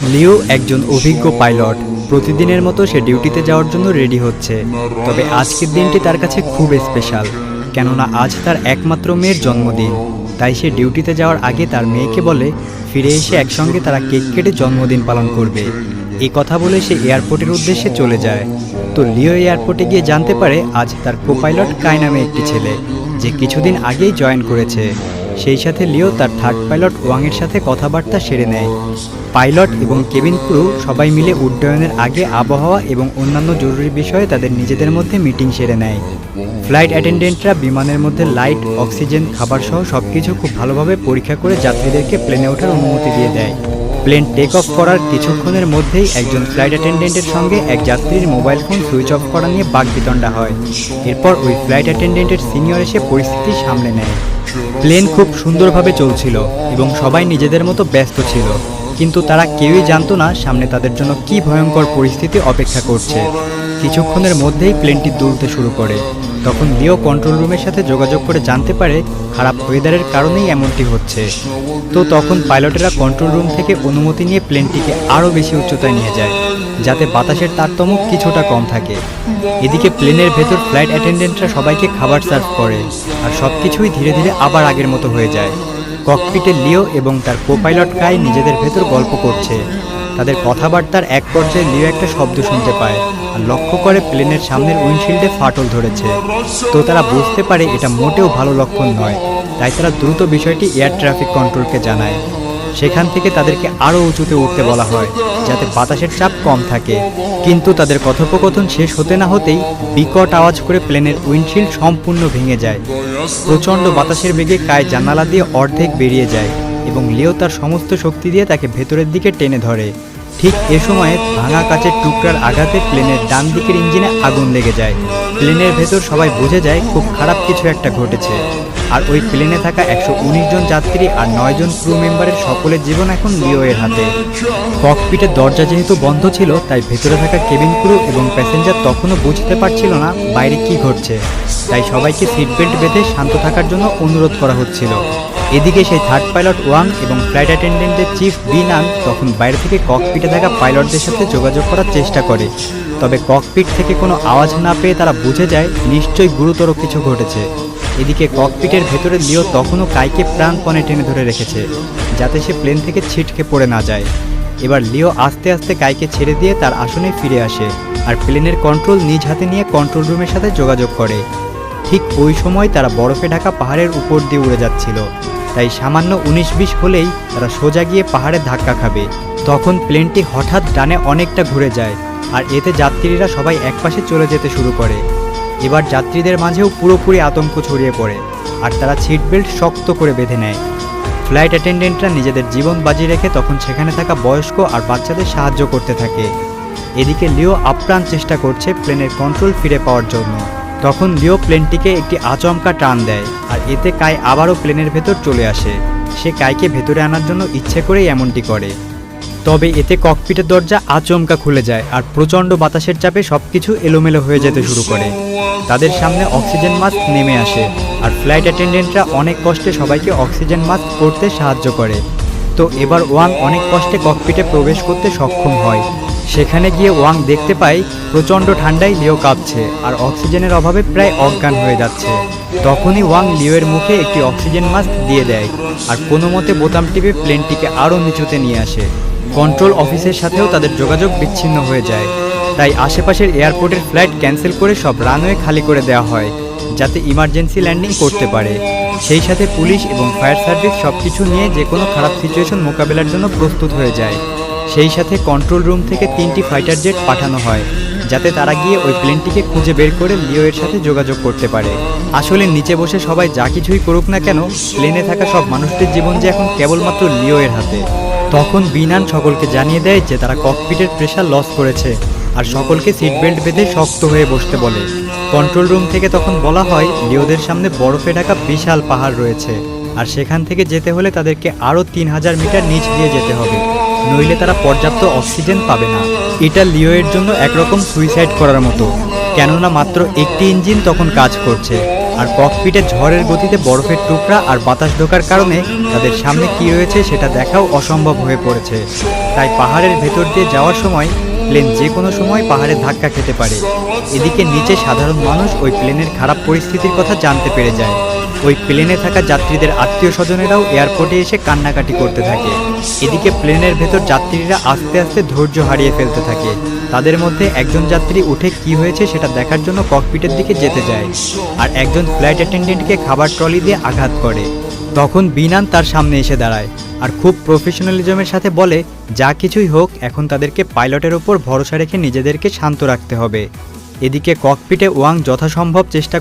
লিও একজন অভিজ্ঞ পাইলট। প্রতিদিনের মতো সে ডিউটিতে যাওয়ার জন্য রেডি হচ্ছে। তবে আজকের দিনটি তার কাছে খুব স্পেশাল, কেননা আজ তার একমাত্র মেয়ের জন্মদিন। তাই সে ডিউটিতে যাওয়ার আগে তার মেয়েকে বলে ফিরে এসে একসঙ্গে তারা কেক কেটে জন্মদিন পালন করবে। এই কথা বলে সে এয়ারপোর্টের উদ্দেশ্যে চলে যায়। তো লিও এয়ারপোর্টে গিয়ে জানতে পারে আজ তার কোপাইলট কাই নামে একটি ছেলে, যে কিছুদিন আগেই জয়েন করেছে। সেই সাথে লিও তার থার্ড পাইলট ওয়াংয়ের সাথে কথাবার্তা সেরে নেয়। পাইলট এবং কেবিন ক্রু সবাই মিলে উড্ডয়নের আগে আবহাওয়া এবং অন্যান্য জরুরি বিষয়ে তাদের নিজেদের মধ্যে মিটিং সেরে নেয়। ফ্লাইট অ্যাটেন্ডেন্টরা বিমানের মধ্যে লাইট, অক্সিজেন, খাবার সহ সব কিছু খুব ভালোভাবে পরীক্ষা করে যাত্রীদেরকে প্লেনে ওঠার অনুমতি দিয়ে দেয়। প্লেন টেক অফ করার কিছুক্ষণের মধ্যেই একজন ফ্লাইট অ্যাটেন্ডেন্টের সঙ্গে এক যাত্রীর মোবাইল ফোন সুইচ অফ করা নিয়ে বাকবিতণ্ডা হয়। এরপর ওই ফ্লাইট অ্যাটেন্ডেন্টের সিনিয়র এসে পরিস্থিতি সামলে নেয়। প্লেন খুব সুন্দরভাবে চলছিল এবং সবাই নিজেদের মতো ব্যস্ত ছিল, কিন্তু তারা কেউই জানতো না সামনে তাদের জন্য কী ভয়ঙ্কর পরিস্থিতি অপেক্ষা করছে। কিছুক্ষণের মধ্যেই প্লেনটি দুলতে শুরু করে। তখন লিও কন্ট্রোল রুমের সাথে যোগাযোগ করে জানতে পারে খারাপ ওয়েদারের কারণেই এমনটি হচ্ছে। তো তখন পাইলটেরা কন্ট্রোল রুম থেকে অনুমতি নিয়ে প্লেনটিকে আরও বেশি উচ্চতায় নিয়ে যায়, যাতে বাতাসের তারতম্য কিছুটা কম থাকে। এদিকে প্লেনের ভেতর ফ্লাইট অ্যাটেন্ডেন্টরা সবাইকে খাবার সার্ভ করে, আর সব কিছুই ধীরে ধীরে আবার আগের মতো হয়ে যায়। ককপিটে লিও এবং তার কোপাইলট কাই নিজেদের ভেতর গল্প করছে। তাদের কথাবার্তার এক পর্যায়ে লিও একটা শব্দ শুনতে পায় আর লক্ষ্য করে প্লেনের সামনের উইন্ডশিল্ডে ফাটল ধরেছে। তো তারা বুঝতে পারে এটা মোটেও ভালো লক্ষণ নয়। তাই তারা দ্রুত বিষয়টি এয়ার ট্রাফিক কন্ট্রোলকে জানায়। সেখান থেকে তাদেরকে আরও উঁচুতে উঠতে বলা হয়, যাতে বাতাসের চাপ কম থাকে। কিন্তু তাদের কথোপকথন শেষ হতে না হতেই বিকট আওয়াজ করে প্লেনের উইন্ডশিল্ড সম্পূর্ণ ভেঙে যায়। প্রচণ্ড বাতাসের বেগে কাই জানালা দিয়ে অর্ধেক বেরিয়ে যায় এবং লিও তার সমস্ত শক্তি দিয়ে তাকে ভেতরের দিকে টেনে ধরে। ঠিক এ সময়ে ভাঙা কাচের টুকরার আঘাতে প্লেনের ডান দিকের ইঞ্জিনে আগুন লেগে যায়। প্লেনের ভেতর সবাই বুঝে যায় খুব খারাপ কিছু একটা ঘটেছে। আর ওই প্লেনে থাকা 119 জন যাত্রী আর 9 জন ক্রু মেম্বারের সকলের জীবন এখন লিও এর হাতে। ককপিটের দরজা যেহেতু বন্ধ ছিল, তাই ভেতরে থাকা কেবিন ক্রু এবং প্যাসেঞ্জার তখনও বুঝতে পারছিল না বাইরে কি ঘটছে। তাই সবাইকে সিট বেল্ট বেঁধে শান্ত থাকার জন্য অনুরোধ করা হচ্ছিল। এদিকে সেই থার্ড পাইলট ওয়াং এবং ফ্লাইট অ্যাটেন্ডেন্টের চিফ বিনান তখন বাইরে থেকে ককপিটে থাকা পাইলটদের সাথে যোগাযোগ করার চেষ্টা করে। তবে ককপিট থেকে কোনো আওয়াজ না পেয়ে তারা বুঝে যায় নিশ্চয়ই গুরুতর কিছু ঘটেছে। এদিকে ককপিটের ভেতরে লিও তখনও কাইকে প্রাণপণে টেনে ধরে রেখেছে, যাতে সে প্লেন থেকে ছিটকে পড়ে না যায়। এবার লিও আস্তে আস্তে কাইকে ছেড়ে দিয়ে তার আসনে ফিরে আসে আর প্লেনের কন্ট্রোল নিজ হাতে নিয়ে কন্ট্রোল রুমের সাথে যোগাযোগ করে। ঠিক ওই সময় তারা বরফে ঢাকা পাহাড়ের উপর দিয়ে উড়ে যাচ্ছিল। তাই সামান্য 19-20 হলেই তারা সোজা গিয়ে পাহাড়ে ধাক্কা খাবে। তখন প্লেনটি হঠাৎ ডানে অনেকটা ঘুরে যায় আর এতে যাত্রীরা সবাই একপাশে চলে যেতে শুরু করে। এবার যাত্রীদের মাঝেও পুরোপুরি আতঙ্ক ছড়িয়ে পড়ে আর তারা সিট বেল্ট শক্ত করে বেঁধে নেয়। ফ্লাইট অ্যাটেন্ডেন্টরা নিজেদের জীবন বাজি রেখে তখন সেখানে থাকা বয়স্ক আর বাচ্চাদের সাহায্য করতে থাকে। এদিকে লিও আপ্রাণ চেষ্টা করছে প্লেনের কন্ট্রোল ফিরে পাওয়ার জন্য। তখন লিও প্লেনটিকে একটি আচমকা টান দেয় আর এতে কাই আবারও প্লেনের ভেতর চলে আসে। সে কাইকে ভেতরে আনার জন্য ইচ্ছে করেই এমনটি করে। তবে এতে ককপিটের দরজা আচমকা খুলে যায় আর প্রচণ্ড বাতাসের চাপে সবকিছু এলোমেলো হয়ে যেতে শুরু করে। তাদের সামনে অক্সিজেন মাস্ক নেমে আসে আর ফ্লাইট অ্যাটেন্ডেন্টরা অনেক কষ্টে সবাইকে অক্সিজেন মাস্ক পরতে সাহায্য করে। তো এবার ওয়াং অনেক কষ্টে ককপিটে প্রবেশ করতে সক্ষম হয়। সেখানে গিয়ে ওয়াং দেখতে পায় প্রচণ্ড ঠান্ডায় লিও কাঁপছে আর অক্সিজেনের অভাবে প্রায় অজ্ঞান হয়ে যাচ্ছে। তখনই ওয়াং লিওয়ের মুখে একটি অক্সিজেন মাস্ক দিয়ে দেয় আর কোনো মতে বোতাম টিপে প্লেনটিকে আরও নিচুতে নিয়ে আসে। কন্ট্রোল অফিসের সাথেও তাদের যোগাযোগ বিচ্ছিন্ন হয়ে যায়। তাই আশেপাশের এয়ারপোর্টের ফ্লাইট ক্যান্সেল করে সব রানওয়ে খালি করে দেওয়া হয়, যাতে ইমার্জেন্সি ল্যান্ডিং করতে পারে। সেই সাথে পুলিশ এবং ফায়ার সার্ভিস সব কিছু নিয়ে যে কোনো খারাপ সিচুয়েশন মোকাবেলার জন্য প্রস্তুত হয়ে যায়। সেই সাথে কন্ট্রোল রুম থেকে 3টি ফাইটার জেট পাঠানো হয়, যাতে তারা গিয়ে ওই প্লেনটিকে খুঁজে বের করে লিও এর সাথে যোগাযোগ করতে পারে। আসলে নিচে বসে সবাই যা কিছুই করুক না কেন, প্লেনে থাকা সব মানুষদের জীবন যে এখন কেবলমাত্র লিও এর হাতে। তখন বিনান সকলকে জানিয়ে দেয় যে তারা ককপিটের প্রেশার লস করেছে আর সকলকে সিট বেল্ট বেঁধে শক্ত হয়ে বসতে বলে। কন্ট্রোল রুম থেকে তখন বলা হয় লিওদের সামনে বরফে ঢাকা বিশাল পাহাড় রয়েছে আর সেখান থেকে যেতে হলে তাদেরকে আরও 3000 মিটার নিচ দিয়ে যেতে হবে, নইলে তারা পর্যাপ্ত অক্সিজেন পাবে না। এটা লিও এর জন্য একরকম সুইসাইড করার মতো, কেননা মাত্র একটি ইঞ্জিন তখন কাজ করছে আর ককপিটে ঝড়ের গতিতে বরফের টুকরা আর বাতাস ঢোকার কারণে তাদের সামনে কী রয়েছে সেটা দেখাও অসম্ভব হয়ে পড়েছে। তাই পাহাড়ের ভেতর দিয়ে যাওয়ার সময় প্লেন যে কোনো সময় পাহাড়ে ধাক্কা খেতে পারে। এদিকে নিচে সাধারণ মানুষ ওই প্লেনের খারাপ পরিস্থিতির কথা জানতে পেরে যায়। ওই প্লেনে থাকা যাত্রীদের আত্মীয় স্বজনেরাও এয়ারপোর্টে এসে কান্নাকাটি করতে থাকে। এদিকে প্লেনের ভেতর যাত্রীরা আস্তে আস্তে ধৈর্য হারিয়ে ফেলতে থাকে। তাদের মধ্যে একজন যাত্রী উঠে কি হয়েছে সেটা দেখার জন্য ককপিটের দিকে যেতে যায়, আর একজন ফ্লাইট অ্যাটেন্ডেন্টকে খাবার ট্রলি দিয়ে আঘাত করে। তখন বিনান তার সামনে এসে দাঁড়ায় আর খুব প্রফেশনালিজমের সাথে বলে যা কিছুই হোক এখন তাদেরকে পাইলটের ওপর ভরসা রেখে নিজেদেরকে শান্ত রাখতে হবে। এদিকে ককপিটে ওয়াং যথাসম্ভব চেষ্টা